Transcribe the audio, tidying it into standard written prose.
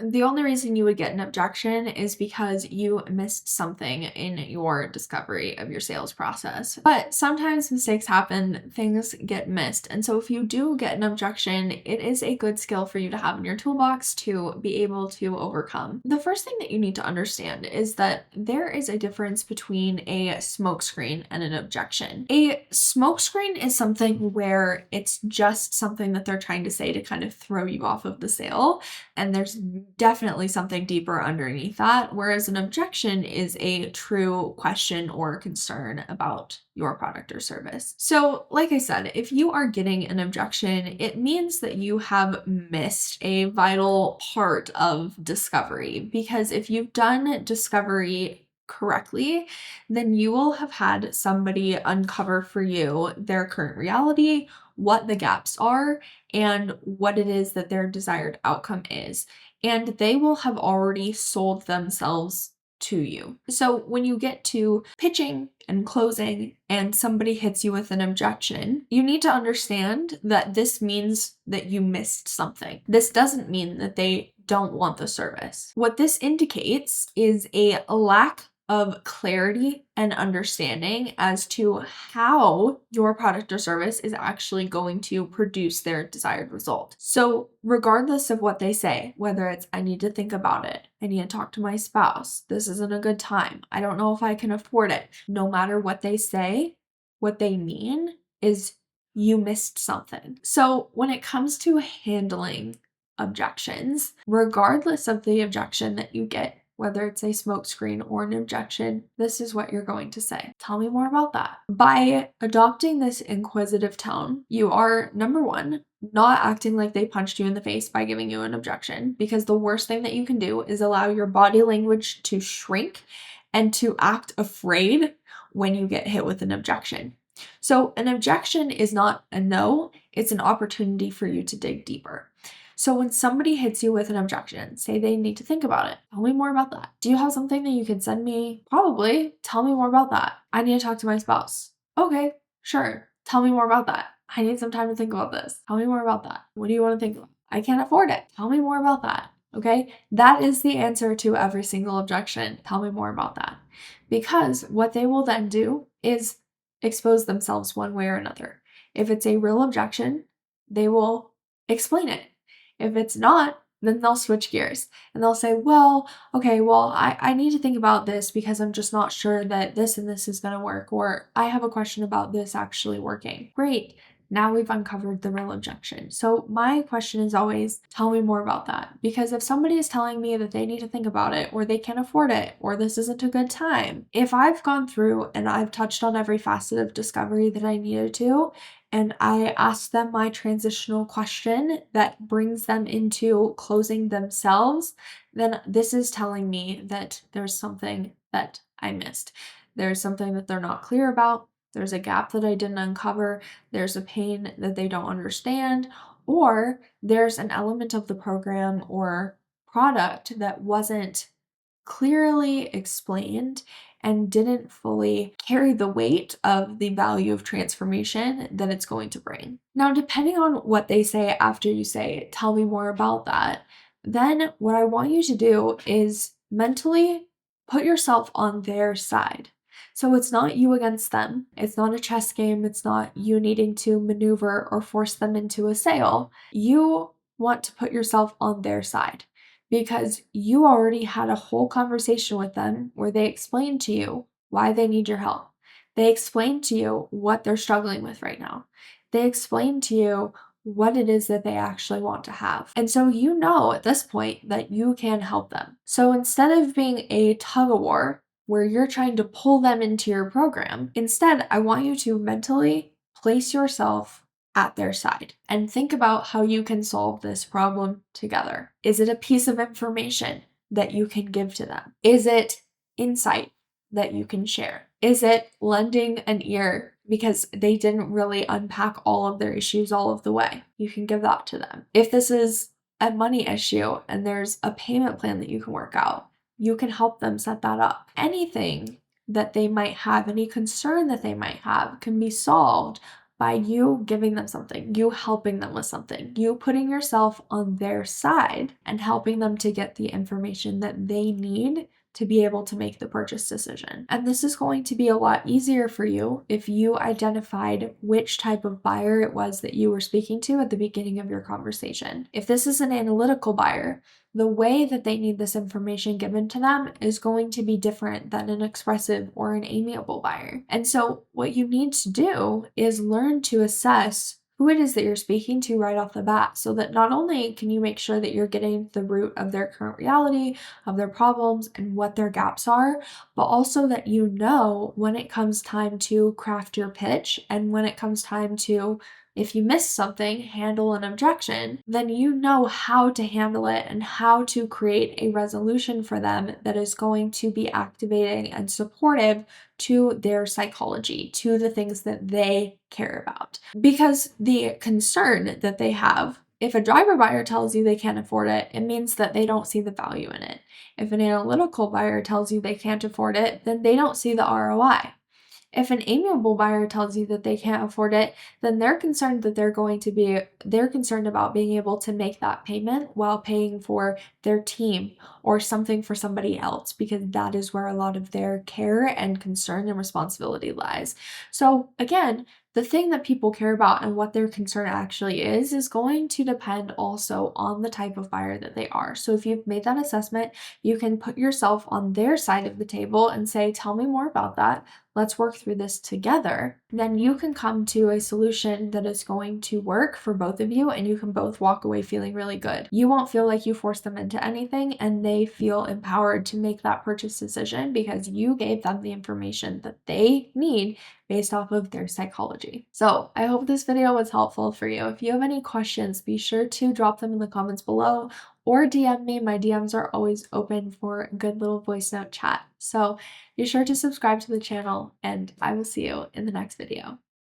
The only reason you would get an objection is because you missed something in your discovery of your sales process. But sometimes mistakes happen, things get missed. And so if you do get an objection, it is a good skill for you to have in your toolbox to be able to overcome. The first thing that you need to understand is that there is a difference between a smokescreen and an objection. A smokescreen is something where it's just something that they're trying to say to kind of throw you off of the sale. And there's definitely something deeper underneath that, whereas an objection is a true question or concern about your product or service. So, like I said, if you are getting an objection, it means that you have missed a vital part of discovery, because if you've done discovery correctly, then you will have had somebody uncover for you their current reality, what the gaps are, and what it is that their desired outcome is. And they will have already sold themselves to you. So when you get to pitching and closing and somebody hits you with an objection, you need to understand that this means that you missed something. This doesn't mean that they don't want the service. What this indicates is a lack of clarity and understanding as to how your product or service is actually going to produce their desired result. So, regardless of what they say, whether it's, I need to think about it, I need to talk to my spouse, this isn't a good time, I don't know if I can afford it, no matter what they say, what they mean is you missed something. So, when it comes to handling objections, regardless of the objection that you get, whether it's a smokescreen or an objection, this is what you're going to say. Tell me more about that. By adopting this inquisitive tone, you are, number one, not acting like they punched you in the face by giving you an objection, because the worst thing that you can do is allow your body language to shrink and to act afraid when you get hit with an objection. So an objection is not a no, it's an opportunity for you to dig deeper. So when somebody hits you with an objection, say they need to think about it. Tell me more about that. Do you have something that you can send me? Probably. Tell me more about that. I need to talk to my spouse. Okay, sure. Tell me more about that. I need some time to think about this. Tell me more about that. What do you want to think about? I can't afford it. Tell me more about that. Okay, that is the answer to every single objection. Tell me more about that. Because what they will then do is expose themselves one way or another. If it's a real objection, they will explain it. If it's not, then they'll switch gears and they'll say, well, okay, well, I need to think about this because I'm just not sure that this and this is going to work, or I have a question about this actually working. Great. Now we've uncovered the real objection. So my question is always, tell me more about that. Because if somebody is telling me that they need to think about it, or they can't afford it, or this isn't a good time, if I've gone through and I've touched on every facet of discovery that I needed to, and I ask them my transitional question that brings them into closing themselves, then this is telling me that there's something that I missed. There's something that they're not clear about. There's a gap that I didn't uncover. There's a pain that they don't understand, or there's an element of the program or product that wasn't clearly explained and didn't fully carry the weight of the value of transformation that it's going to bring. Now, depending on what they say after you say, tell me more about that, then what I want you to do is mentally put yourself on their side. So it's not you against them. It's not a chess game. It's not you needing to maneuver or force them into a sale. You want to put yourself on their side, because you already had a whole conversation with them where they explained to you why they need your help. They explained to you what they're struggling with right now. They explained to you what it is that they actually want to have. And so you know at this point that you can help them. So instead of being a tug of war where you're trying to pull them into your program, instead, I want you to mentally place yourself at their side and think about how you can solve this problem together. Is it a piece of information that you can give to them? Is it insight that you can share? Is it lending an ear because they didn't really unpack all of their issues all of the way? You can give that to them. If this is a money issue and there's a payment plan that you can work out, you can help them set that up. Anything that they might have, any concern that they might have, can be solved by you giving them something, you helping them with something, you putting yourself on their side and helping them to get the information that they need to be able to make the purchase decision. And this is going to be a lot easier for you if you identified which type of buyer it was that you were speaking to at the beginning of your conversation. If this is an analytical buyer, the way that they need this information given to them is going to be different than an expressive or an amiable buyer. And so what you need to do is learn to assess who it is that you're speaking to right off the bat, so that not only can you make sure that you're getting to the root of their current reality, of their problems, and what their gaps are, but also that you know when it comes time to craft your pitch and when it comes time to, if you miss something, handle an objection, then you know how to handle it and how to create a resolution for them that is going to be activating and supportive to their psychology, to the things that they care about. Because the concern that they have, if a driver buyer tells you they can't afford it, it means that they don't see the value in it. If an analytical buyer tells you they can't afford it, then they don't see the ROI. If an amiable buyer tells you that they can't afford it, then they're concerned that they're concerned about being able to make that payment while paying for their team or something for somebody else, because that is where a lot of their care and concern and responsibility lies. So again, the thing that people care about and what their concern actually is going to depend also on the type of buyer that they are. So if you've made that assessment, you can put yourself on their side of the table and say, tell me more about that. Let's work through this together. Then you can come to a solution that is going to work for both of you, and you can both walk away feeling really good. You won't feel like you forced them into anything, and they feel empowered to make that purchase decision because you gave them the information that they need based off of their psychology. So I hope this video was helpful for you. If you have any questions, be sure to drop them in the comments below or DM me. My DMs are always open for a good little voice note chat. So be sure to subscribe to the channel, and I will see you in the next video.